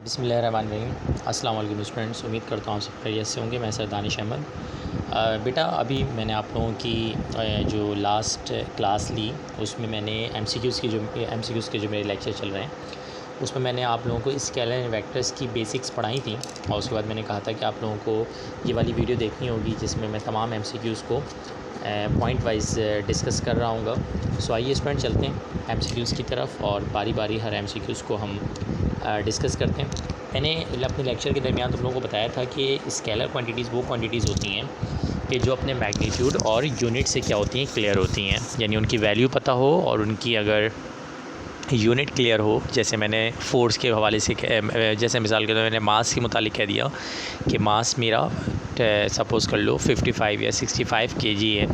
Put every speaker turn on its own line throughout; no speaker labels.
बिस्मिल्लाहिर्रहमानिर्रहीम। अस्सलाम वालेकुम स्टूडेंट्स, उम्मीद करता हूँ सब खैरियत से होंगे। मैं सर दानिश अहमद। बेटा अभी मैंने आप लोगों की जो लास्ट क्लास ली उसमें मैंने एमसीक्यूज़ के जो मेरे लेक्चर चल रहे हैं उसमें मैंने आप लोगों को स्केलर एंड वेक्टर्स की बेसिक्स पढ़ाई थी और उसके बाद मैंने कहा था कि आप लोगों को ये वाली वीडियो देखनी होगी जिसमें मैं तमाम एमसीक्यूज़ को पॉइंट वाइज डिस्कस कर रहा हूँ। सो आइए स्टूडेंट चलते हैं एमसीक्यूज़ की तरफ और बारी बारी हर एमसीक्यूज़ को हम डिस्कस करते हैं। मैंने अपने लेक्चर के दरमियान तुम लोगों को बताया था कि स्केलर क्वांटिटीज़ वो क्वांटिटीज़ होती हैं कि जो अपने मैग्नीट्यूड और यूनिट से क्या होती हैं, क्लियर होती हैं, यानी उनकी वैल्यू पता हो और उनकी अगर यूनिट क्लियर हो। जैसे मैंने फोर्स के हवाले से जैसे मिसाल के तौर पर मैंने मास के मुतालिक कह दिया कि मास मेरा सपोज़ कर लो 55 या 65 केजी है,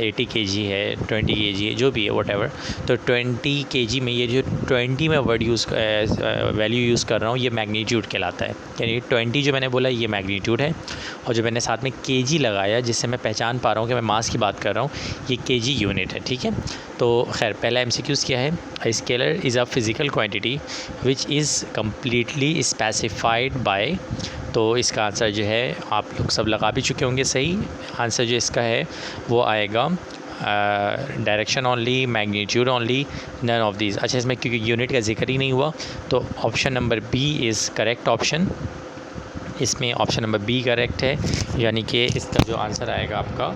80 केजी है, 20 केजी है, जो भी है वटेवर। तो 20 केजी में ये जो 20 में वैल्यू यूज़ कर रहा हूँ ये मैग्नीट्यूड कहलाता है। यानी 20 जो मैंने बोला ये मैग्नीट्यूड है और जो मैंने साथ में केजी लगाया जिससे मैं पहचान पा रहा हूँ कि मैं मास की बात कर रहा हूँ, ये केजी यूनिट है। ठीक है, तो खैर पहला एमसीक्यूज़ क्या है? A scalar is a physical quantity which is completely specified by। तो इसका आंसर जो है आप लोग सब लगा भी चुके होंगे। सही आंसर जो इसका है वो आएगा direction only, magnitude only, none of these. अच्छा, इसमें क्योंकि यूनिट का जिक्र ही नहीं हुआ तो option number B is correct option. इसमें ऑप्शन नंबर बी करेक्ट है, यानी कि इसका जो आंसर आएगा आपका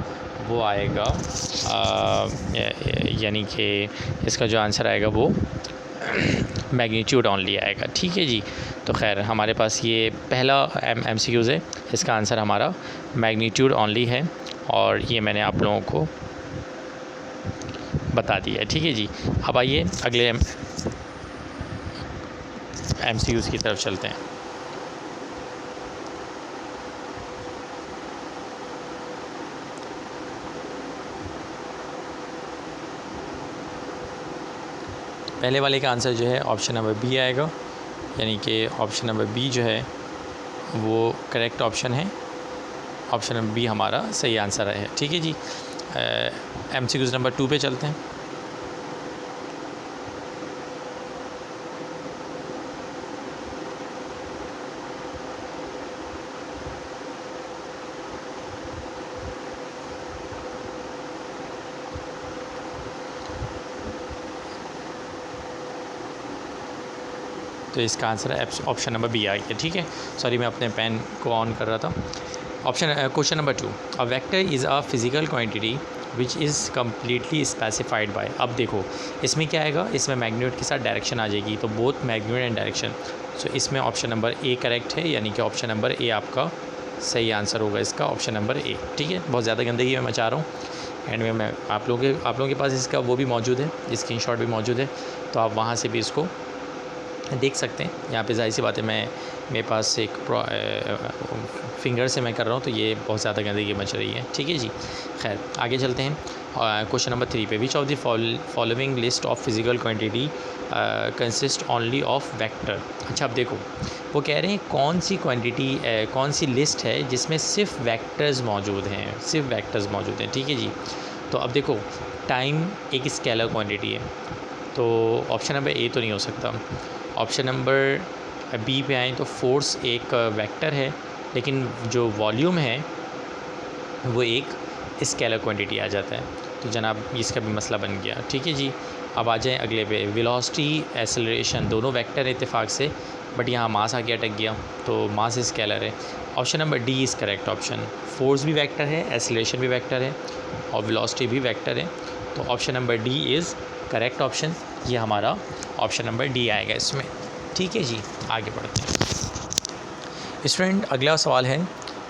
वो आएगा यानी कि इसका जो आंसर आएगा वो मैग्नीट्यूड ओनली आएगा। ठीक है जी, तो खैर हमारे पास ये पहला एमसीक्यूज़ है, इसका आंसर हमारा मैग्नीट्यूड ओनली है और ये मैंने आप लोगों को बता दिया है। ठीक है जी, अब आइए अगले एमसीक्यूज़ की तरफ चलते हैं। पहले वाले का आंसर जो है ऑप्शन नंबर बी आएगा, यानी कि ऑप्शन नंबर बी जो है वो करेक्ट ऑप्शन है। ऑप्शन नंबर बी हमारा सही आंसर है। ठीक है जी, एमसीक्यूज़ नंबर 2 पे चलते हैं। तो इसका आंसर है ऑप्शन नंबर बी आ गया। ठीक है, सॉरी मैं अपने पेन को ऑन कर रहा था। Question number 2, a vector is a physical quantity which is completely specified by. अब देखो इसमें क्या आएगा, इसमें मैग्नीट्यूड के साथ डायरेक्शन आ जाएगी, तो बोथ मैग्नीट्यूड एंड डायरेक्शन। सो इसमें ऑप्शन नंबर ए करेक्ट है, यानी कि ऑप्शन नंबर ए आपका सही आंसर होगा इसका, ऑप्शन नंबर ए। ठीक है, बहुत ज़्यादा गंदगी मैं मचा रहा हूँ एंड में मैं आप लोगों के पास इसका वो भी मौजूद है, स्क्रीनशॉट भी मौजूद है, तो आप वहाँ से भी इसको देख सकते हैं। यहाँ पे जाहिर सी बात है मेरे पास एक फिंगर से मैं कर रहा हूँ तो ये बहुत ज़्यादा गंदगी मच रही है। ठीक है जी, खैर आगे चलते हैं। क्वेश्चन नंबर 3 पे, which of the following list of physical quantity consist only of vector. अच्छा, अब देखो वो कह रहे हैं कौन सी क्वांटिटी कौन सी लिस्ट है जिसमें सिर्फ वेक्टर्स मौजूद हैं, सिर्फ वेक्टर्स मौजूद हैं। ठीक है जी, तो अब देखो टाइम एक स्केलर क्वांटिटी है, तो ऑप्शन नंबर ए तो नहीं हो सकता। ऑप्शन नंबर बी पे आएँ तो फोर्स एक वेक्टर है, लेकिन जो वॉल्यूम है वो एक स्केलर क्वांटिटी आ जाता है, तो जनाब इसका भी मसला बन गया। ठीक है जी, अब आ जाएँ अगले पे, वेलोसिटी एक्सेलरेशन दोनों वेक्टर है इत्तेफाक से, बट यहाँ मास आके अटक गया, तो मास स्केलर है। Option number D is correct option. Force भी वेक्टर है, एक्सेलरेशन भी वेक्टर है और वेलोसिटी भी वेक्टर है, तो option number D is correct option. ये हमारा ऑप्शन नंबर डी आएगा इसमें। ठीक है जी, आगे बढ़ते हैं। स्टूडेंट अगला सवाल है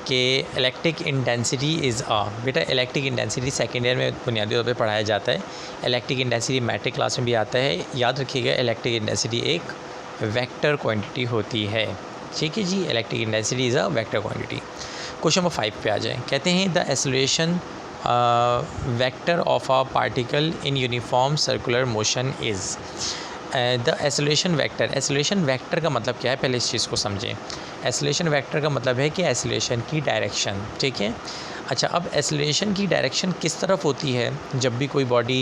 कि इलेक्ट्रिक इंटेंसिटी इज़ अ। बेटा इलेक्ट्रिक इंटेंसिटी सेकेंड ईयर में बुनियादी तौर पे पढ़ाया जाता है। इलेक्ट्रिक इंटेंसिटी मैट्रिक क्लास में भी आता है। याद रखिएगा इलेक्ट्रिक इंटेंसिटी एक वेक्टर क्वांटिटी होती है। ठीक है जी, electric intensity is a vector quantity. Question number 5 पे आ जाएँ। कहते हैं the acceleration vector of a particle in uniform circular motion is. The acceleration vector. Acceleration vector का मतलब क्या है, पहले इस चीज़ को समझें। एक्सेलरेशन वेक्टर का मतलब है कि एक्सेलरेशन की डायरेक्शन। ठीक है, अच्छा अब एक्सेलरेशन की डायरेक्शन किस तरफ होती है जब भी कोई बॉडी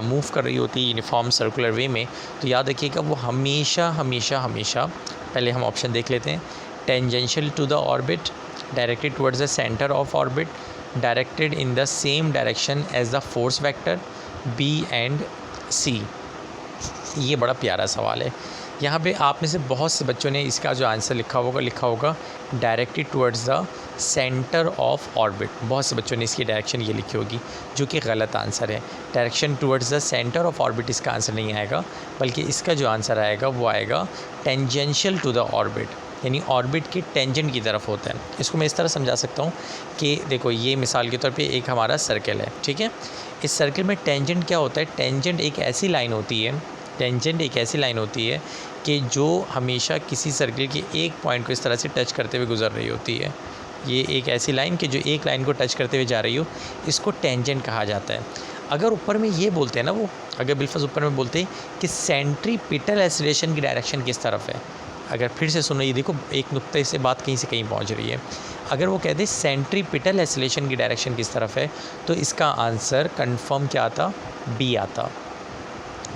मूव कर रही होती है यूनिफॉर्म सर्कुलर वे में, तो याद रखिएगा वो हमेशा हमेशा हमेशा पहले हम ऑप्शन देख लेते हैं। Tangential to the orbit, directed towards the centre of orbit, directed in the same direction as the force vector, B and C. ये बड़ा प्यारा सवाल है। यहाँ पे आप में से बहुत से बच्चों ने इसका जो आंसर लिखा होगा directed towards the centre of orbit. बहुत से बच्चों ने इसकी डायरेक्शन ये लिखी होगी, जो कि गलत आंसर है। Direction towards the centre of orbit इसका आंसर नहीं आएगा, बल्कि इसका जो आंसर आएगा वो आएगा टेंजेंशियल टू द ऑर्बिट, यानी ऑर्बिट के टेंजेंट की तरफ होता है। इसको मैं इस तरह समझा सकता हूँ कि देखो, ये मिसाल के तौर पे एक हमारा सर्कल है, ठीक है। इस सर्कल में टेंजेंट क्या होता है? टेंजेंट एक ऐसी लाइन होती है कि जो हमेशा किसी सर्कल के एक पॉइंट को इस तरह से टच करते हुए गुजर रही होती है। ये एक ऐसी लाइन कि जो एक लाइन को टच करते हुए जा रही हो, इसको टेंजेंट कहा जाता है। अगर ऊपर में ये बोलते हैं ना, वो अगर बिल्कुल ऊपर में बोलते हैं कि सेंट्रीपिटल एक्सीलरेशन की डायरेक्शन किस तरफ है, अगर फिर से सुनो, ये देखो एक नुक्ते से बात कहीं से कहीं पहुंच रही है। अगर वो कहते हैं सेंट्रीपिटल एक्सीलरेशन की डायरेक्शन किस तरफ है, तो इसका आंसर कंफर्म क्या आता? बी आता।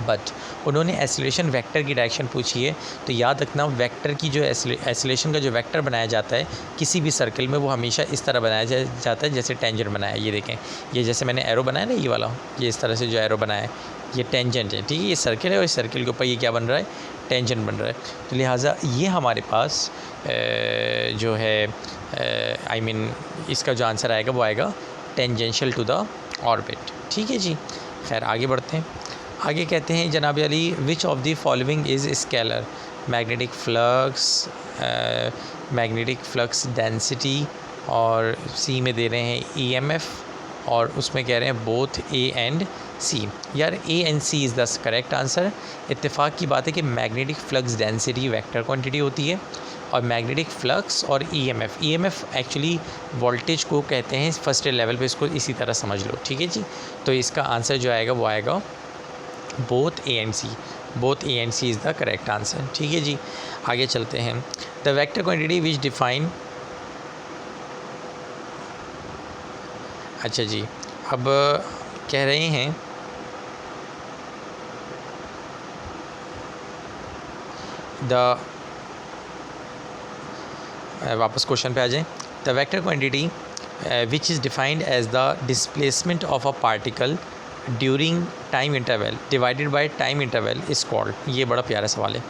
बट उन्होंने एक्सीलरेशन वेक्टर की डायरेक्शन पूछी है, तो याद रखना वेक्टर की जो एक्सीलरेशन का जो वेक्टर बनाया जाता है किसी भी सर्कल में, वो हमेशा इस तरह बनाया जाता है जैसे टेंजेंट बनाया है। ये देखें, ये जैसे मैंने एरो बनाया ना, ये वाला, ये इस तरह से जो एरो बनाया है, ये टेंजेंट है, ठीक है। ये सर्कल है और इस सर्कल के ऊपर ये क्या बन रहा है? टेंजेंट बन रहा है। तो लिहाजा ये हमारे पास जो है आई मीन इसका जो आंसर आएगा वो आएगा टेंजेंशियल टू द ऑर्बिट, ठीक है जी। खैर आगे बढ़ते हैं। आगे कहते हैं जनाब Ali, which of the following is scalar? Magnetic flux density, और सी में दे रहे हैं ईएमएफ, और उसमें कह रहे हैं बोथ ए एंड सी। यार A and C is the correct answer. इत्तेफाक की बात है कि magnetic flux density vector quantity होती है, और मैग्नेटिक फ्लक्स और ईएमएफ एक्चुअली वोल्टेज को कहते हैं फर्स्ट लेवल पे, इसको इसी तरह समझ लो, ठीक है जी। तो इसका आंसर जो आएगा वो आएगा both A and C is the correct answer, ठीक है जी। आगे चलते हैं। The vector quantity which define, अच्छा जी, अब कह रहे हैं वापस क्वेश्चन पे आ जाएं। The vector quantity which is defined as the displacement of a particle during time interval divided by time interval is called. ये बड़ा प्यारा सवाल है।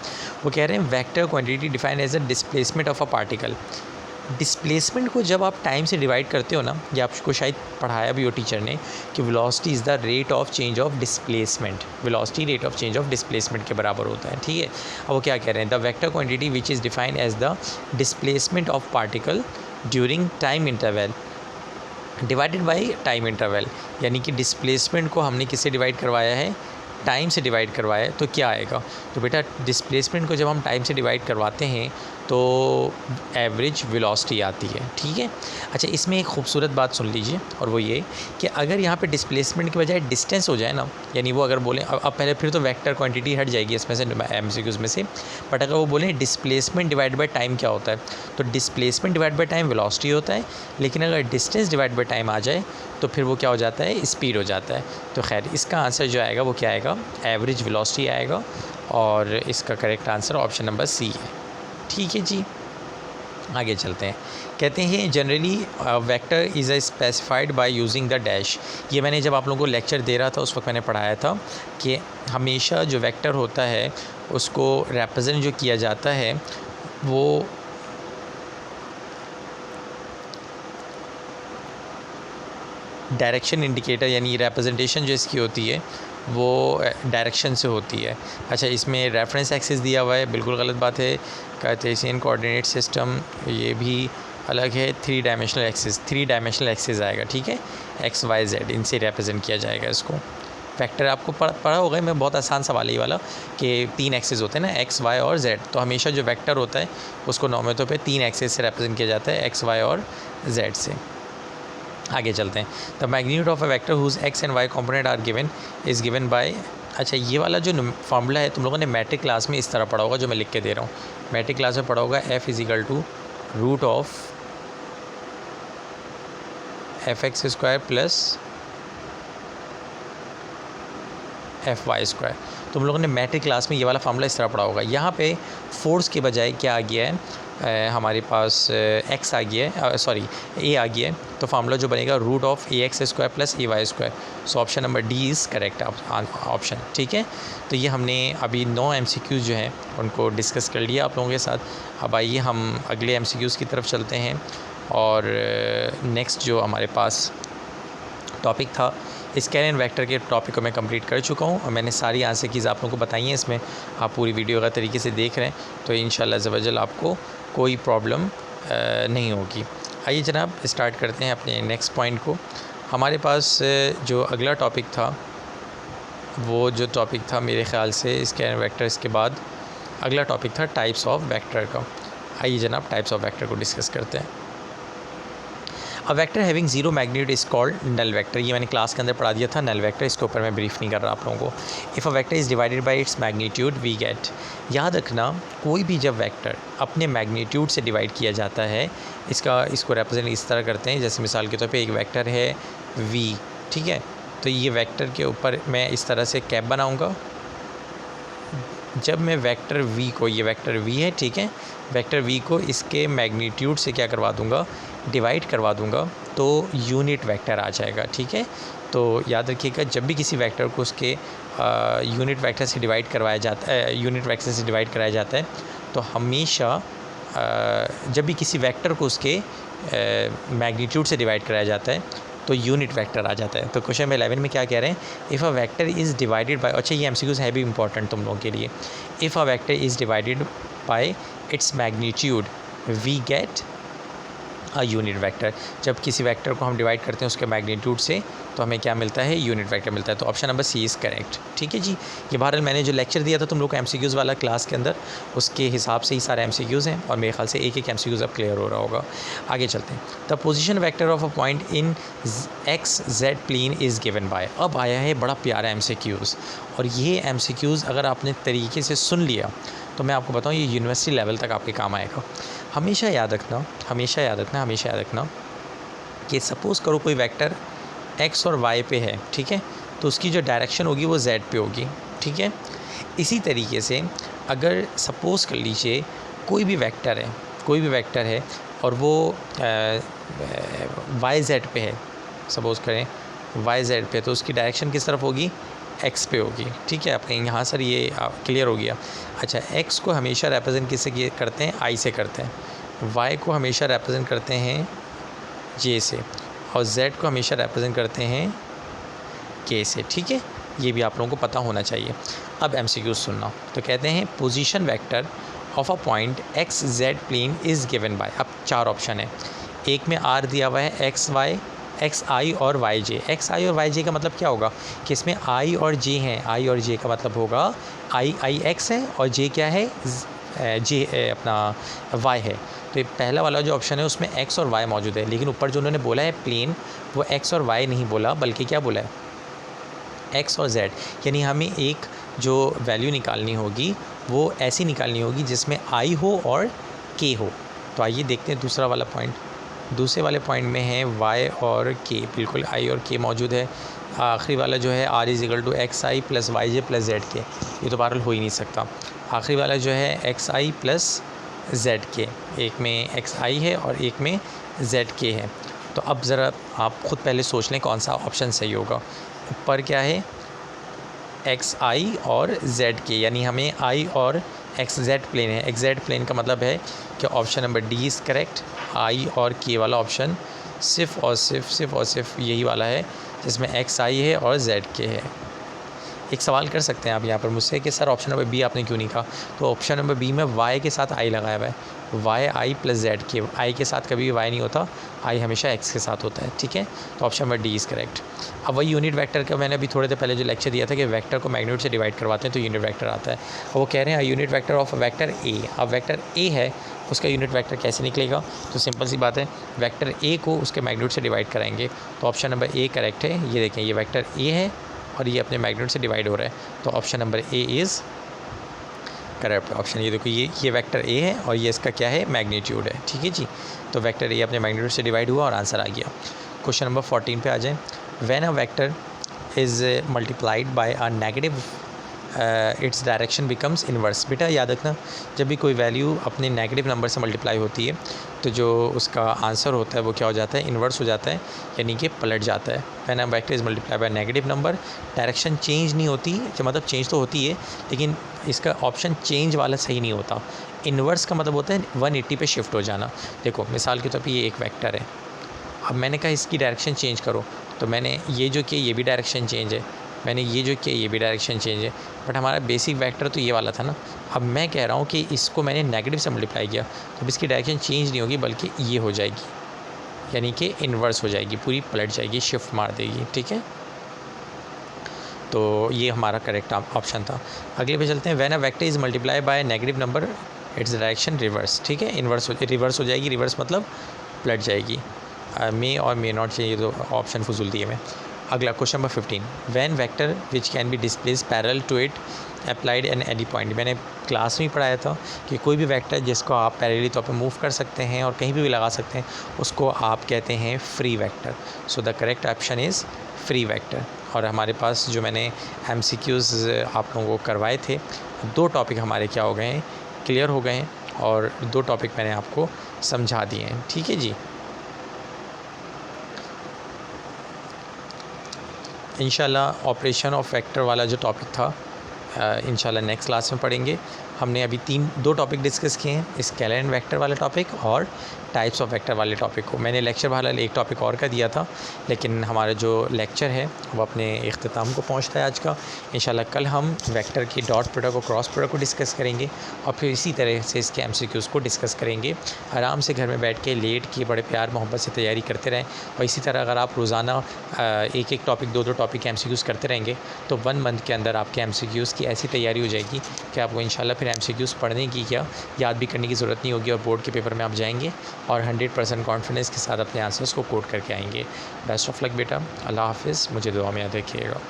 वो कह रहे हैं vector quantity defined as the displacement of a particle. Displacement को जब आप टाइम से डिवाइड करते हो ना, ये आपको शायद पढ़ाया भी हो टीचर ने कि velocity is the rate of change of displacement. Velocity rate of change of displacement के बराबर होता है, ठीक है। अब वो क्या कह रहे हैं? The vector quantity which is defined as the displacement of particle during time interval divided by time interval, यानी कि डिस्प्लेसमेंट को हमने किससे डिवाइड करवाया है? टाइम से डिवाइड करवाया है। तो क्या आएगा? तो बेटा डिस्प्लेसमेंट को जब हम टाइम से डिवाइड करवाते हैं तो एवरेज वेलोसिटी आती है, ठीक है। अच्छा, इसमें एक खूबसूरत बात सुन लीजिए, और वो ये कि अगर यहाँ पे डिस्प्लेसमेंट के बजाय डिस्टेंस हो जाए ना, यानी वो अगर बोलें अब पहले फिर तो वेक्टर क्वांटिटी हट जाएगी इसमें से, एमसीक्यूज़ में से, बट अगर वो बोलें डिस्प्लेसमेंट डिवाइड बाय टाइम क्या होता है, तो displacement divide by time velocity होता है, लेकिन अगर डिस्टेंस डिवाइड बाय टाइम आ जाए तो फिर वो क्या हो जाता है? स्पीड हो जाता है। तो खैर इसका आंसर जो आएगा वो क्या आएगा? एवरेज वेलोसिटी आएगा, और इसका correct answer option number C है, ठीक है जी। आगे चलते हैं। कहते हैं generally vector is a specified by using the dash. ये मैंने जब आप लोगों को लेक्चर दे रहा था उस वक्त मैंने पढ़ाया था कि हमेशा जो वेक्टर होता है उसको रिप्रेजेंट जो किया जाता है वो डायरेक्शन इंडिकेटर, यानी रिप्रेजेंटेशन जो इसकी होती है वो डायरेक्शन से होती है। अच्छा, इसमें रेफरेंस एक्सिस दिया हुआ है, बिल्कुल गलत बात है। कार्टेशियन कोऑर्डिनेट सिस्टम ये भी अलग है। थ्री डायमेंशनल एक्सिस आएगा, ठीक है। एक्स वाई जेड इनसे रिप्रेजेंट किया जाएगा इसको। फैक्टर आपको पढ़ा होगा, मैं बहुत आसान सवाल है ये वाला कि 3 एक्सिस होते हैं ना, एक्स वाई और जेड। तो हमेशा जो वेक्टर होता है उसको नॉर्मल तौर पे 3 एक्सिस से रिप्रेजेंट किया जाता है, एक्स वाई और जेड से। आगे चलते हैं। The magnitude of a vector whose x and y component are given is given by. अच्छा, ये वाला जो फार्मूला है तुम लोगों ने मैट्रिक क्लास में इस तरह पढ़ा होगा, जो मैं लिख के दे रहा हूँ। मैट्रिक क्लास में पढ़ा होगा F is equal to root of F x square plus F y square. तुम लोगों ने मैट्रिक क्लास में ये वाला फार्मूला इस तरह पढ़ा होगा। यहाँ पे फोर्स के बजाय क्या आ गया है, हमारे पास x आ गया है, सॉरी a आ गया है, तो फार्मूला जो बनेगा √(ax² + ay²। So option number D is correct option, ठीक है। तो ये हमने अभी 9 MCQs जो हैं उनको डिस्कस कर लिया आप लोगों के साथ। अब आइए हम अगले MCQs की तरफ चलते हैं। और नेक्स्ट जो हमारे पास टॉपिक था, स्केलर एंड वेक्टर के टॉपिक को मैं कंप्लीट कर चुका हूँ और मैंने सारी आंसर कीज़ आप लोगों को बताई हैं। इसमें आप पूरी वीडियो का तरीके से देख रहे हैं, तो इंशाल्लाह ज़वजल आपको कोई प्रॉब्लम नहीं होगी। आइए जनाब स्टार्ट करते हैं अपने नेक्स्ट पॉइंट को। हमारे पास जो अगला टॉपिक था, वो जो टॉपिक था मेरे ख़्याल से स्केलर एंड वेक्टर, इसके बाद अगला टॉपिक था टाइप्स ऑफ वेक्टर का। आइए जनाब टाइप्स ऑफ वेक्टर को डिस्कस करते हैं। A vector having zero magnitude is called null vector. ये मैंने क्लास के अंदर पढ़ा दिया था नल वेक्टर, इसके ऊपर मैं ब्रीफ नहीं कर रहा आप लोगों को। If a vector is divided by its magnitude we get, याद रखना कोई भी जब वेक्टर अपने मैग्नीट्यूड से डिवाइड किया जाता है, इसको रिप्रेजेंट इस तरह करते हैं, जैसे मिसाल के तौर पे एक वेक्टर है v, ठीक है। तो ये वेक्टर के ऊपर मैं इस तरह से कैप बनाऊँगा। जब मैं वेक्टर v को, ये वेक्टर v है, ठीक है, वेक्टर v को इसके मैग्नीट्यूड से क्या करवा दूँगा, डिवाइड करवा दूँगा, तो यूनिट वेक्टर आ जाएगा, ठीक है। तो याद रखिएगा जब भी किसी वेक्टर को उसके यूनिट वेक्टर से डिवाइड करवाया जाता है, यूनिट वेक्टर से डिवाइड कराया जाता है, तो हमेशा जब भी किसी वेक्टर को उसके मैग्नीट्यूड से डिवाइड कराया जाता है तो यूनिट वेक्टर आ जाता है। तो क्वेश्चन नंबर 11 में क्या कह रहे हैं, if a vector is divided bye, अच्छा ये MCQs है भी इंपॉर्टेंट तुम लोगों के लिए। If a vector is divided by its magnitude we get a unit vector. जब किसी वेक्टर को हम डिवाइड करते हैं उसके मैग्नीट्यूड से, तो हमें क्या मिलता है, यूनिट वेक्टर मिलता है। तो option number C is correct, ठीक है जी। ये बहरहाल मैंने जो लेक्चर दिया था तुम लोग को MCQs वाला क्लास के अंदर, उसके हिसाब से ही सारे MCQs हैं और मेरे ख्याल से एक MCQs अब क्लियर हो रहा होगा। आगे चलते हैं। The position vector of a point in XZ plane is given by. अब आया है बड़ा प्यारा MCQs, और ये MCQs अगर आपने तरीके से सुन लिया तो मैं आपको बताऊँ ये यूनिवर्सिटी लेवल तक आपके काम आएगा। हमेशा याद रखना कि सपोज़ करो कोई वेक्टर x और y पे है, ठीक है, तो उसकी जो डायरेक्शन होगी वो z पे होगी, ठीक है। इसी तरीके से अगर सपोज़ कर लीजिए कोई भी वेक्टर है और वो yz पे है, सपोज़ करें yz पे, तो उसकी डायरेक्शन किस तरफ होगी, x पे होगी, ठीक है। आपके यहाँ सर ये क्लियर हो गया। अच्छा, x को हमेशा रिप्रेजेंट किससे करते हैं, i से करते हैं, y को हमेशा रिप्रेजेंट करते हैं j से, और z को हमेशा रिप्रेजेंट करते हैं k से, ठीक है। ये भी आप लोगों को पता होना चाहिए। अब MCQ सुनना, तो कहते हैं position vector of a point XZ plane is given by. अब 4 ऑप्शन है, एक में r दिया हुआ है XI और YJ। XI और YJ का मतलब क्या होगा कि इसमें I और J हैं। I और J का मतलब होगा I X है और J क्या है, J अपना Y है। तो ये पहला वाला जो ऑप्शन है उसमें X और Y मौजूद है, लेकिन ऊपर जो उन्होंने बोला है प्लेन, वो X और Y नहीं बोला, बल्कि क्या बोला है, X और Z। यानी हमें एक जो वैल्यू निकालनी होगी वो ऐसी निकालनी होगी जिसमें I हो और K हो। तो आइए देखते हैं दूसरा वाला पॉइंट। दूसरे वाले पॉइंट में है y और k, बिल्कुल I और k मौजूद है। आखिरी वाला जो है r = XI + YJ + ZK, ये तो बहरहाल हो ही नहीं सकता। आखिरी वाला जो है XI + ZK, एक में XI है और एक में ZK है। तो अब ज़रा आप ख़ुद पहले सोच लें कौन सा ऑप्शन सही होगा। ऊपर क्या है, XI और ZK, यानी हमें I और XZ प्लेन है। XZ प्लेन का मतलब है कि option number D is correct. I और K वाला ऑप्शन सिर्फ़ और सिर्फ यही वाला है जिसमें XI है और ZK है। एक सवाल कर सकते हैं आप यहाँ पर मुझसे कि सर ऑप्शन नंबर बी आपने क्यों नहीं कहा, तो ऑप्शन नंबर बी में y के साथ I लगाया हुआ है, YI + ZK। I के साथ कभी भी y नहीं होता, I हमेशा x के साथ होता है, ठीक है। तो option number D is correct. अब वही यूनिट वेक्टर का मैंने अभी थोड़े देर पहले जो लेक्चर दिया था कि वेक्टर को मैग्नीट्यूड से डिवाइड करवाते हैं तो यूनिट वेक्टर आता है। और वो कह रहे हैं unit vector of vector a। अब वेक्टर a है, उसका यूनिट वेक्टर कैसे निकलेगा, तो सिंपल सी बात है, वेक्टर a को उसके मैग्नीट्यूड से डिवाइड कराएंगे। तो ऑप्शन नंबर a करेक्ट है। ये देखें, ये वेक्टर a है और ये अपने मैग्नीट्यूड से डिवाइड हो रहा है, तो option number A is correct option. ये देखो, ये वेक्टर ए है और ये इसका क्या है, मैग्नीट्यूड है, ठीक है जी। तो वेक्टर ए अपने मैग्नीट्यूड से डिवाइड हुआ और आंसर आ गया। क्वेश्चन नंबर 14 पे आ जाए। When a vector is multiplied by a negative its direction becomes inverse. बेटा याद रखना, जब भी कोई वैल्यू अपने नेगेटिव नंबर से मल्टीप्लाई होती है तो जो उसका आंसर होता है वो क्या हो जाता है, इन्वर्स हो जाता है, यानी कि पलट जाता है। When a vector is multiply by negative number, direction change नहीं होती, मतलब चेंज तो होती है लेकिन इसका ऑप्शन चेंज वाला सही नहीं होता। इन्वर्स का मतलब होता है 180 पे शिफ्ट हो जाना। देखो मिसाल के तौर पे ये एक वेक्टर है, अब मैंने कहा इसकी डायरेक्शन चेंज करो, तो मैंने ये जो किया ये भी डायरेक्शन चेंज है, मैंने ये जो किया ये भी डायरेक्शन चेंज है, बट हमारा बेसिक वेक्टर तो ये वाला था ना। अब मैं कह रहा हूँ कि इसको मैंने नेगेटिव से मल्टीप्लाई किया, तो इसकी डायरेक्शन चेंज नहीं होगी बल्कि ये हो जाएगी, यानी कि इन्वर्स हो जाएगी, पूरी पलट जाएगी, शिफ्ट मार देगी। ठीक है, तो ये हमारा करेक्ट ऑप्शन था। अगले पे चलते हैं। When a vector is multiply by negative number its direction reverse. ठीक है, रिवर्स हो जाएगी, रिवर्स मतलब पलट जाएगी। मे और मे नॉट चाहिए तो ऑप्शन फजूल दिए में। अगला question number 15। When vector which can be displace parallel to it applied an any point. मैंने क्लास में ही पढ़ाया था कि कोई भी वेक्टर जिसको आप पैरेलली तौर पे मूव कर सकते हैं और कहीं भी लगा सकते हैं उसको आप कहते हैं free vector. So the correct option is free vector. और हमारे पास जो मैंने MCQs आप लोगों को करवाए थे, 2 टॉपिक हमारे क्या हो गए हैं, क्लियर हो गए हैं, और 2 टॉपिक मैंने आपको समझा दिए हैं। ठीक है जी, इंशाल्लाह ऑपरेशन ऑफ वेक्टर वाला जो टॉपिक था इंशाल्लाह नेक्स्ट क्लास में पढ़ेंगे। हमने अभी 2 टॉपिक डिस्कस किए हैं, स्केलर एंड वेक्टर वाला टॉपिक और टाइप्स ऑफ वेक्टर वाले टॉपिक को। मैंने लेक्चर वाला एक टॉपिक और का दिया था, लेकिन हमारा जो लेक्चर है वो अपने इख्तिताम को पहुंचता है आज का। इंशाल्लाह कल हम वेक्टर की डॉट प्रोडक्ट और क्रॉस प्रोडक्ट को डिस्कस करेंगे और फिर इसी तरह से इसके MCQs को डिस्कस करेंगे। आराम से घर में बैठ के लेट के बड़े प्यार मोहब्बत से तैयारी करते रहें, और इसी तरह अगर आप रोज़ाना एक टॉपिक 2 टॉपिक MCQs करते रहेंगे तो 1 मंथ के अंदर आपके MCQs की ऐसी तैयारी हो जाएगी कि आपको इंशाल्लाह फिर MCQs पढ़ने की क्या याद भी करने की ज़रूरत नहीं होगी, और बोर्ड के पेपर में आप जाएंगे और 100% कॉन्फिडेंस के साथ अपने आंसर्स को कोड करके आएंगे। बेस्ट ऑफ लक बेटा, अल्लाह हाफिज़, मुझे दुआ में याद रखिएगा।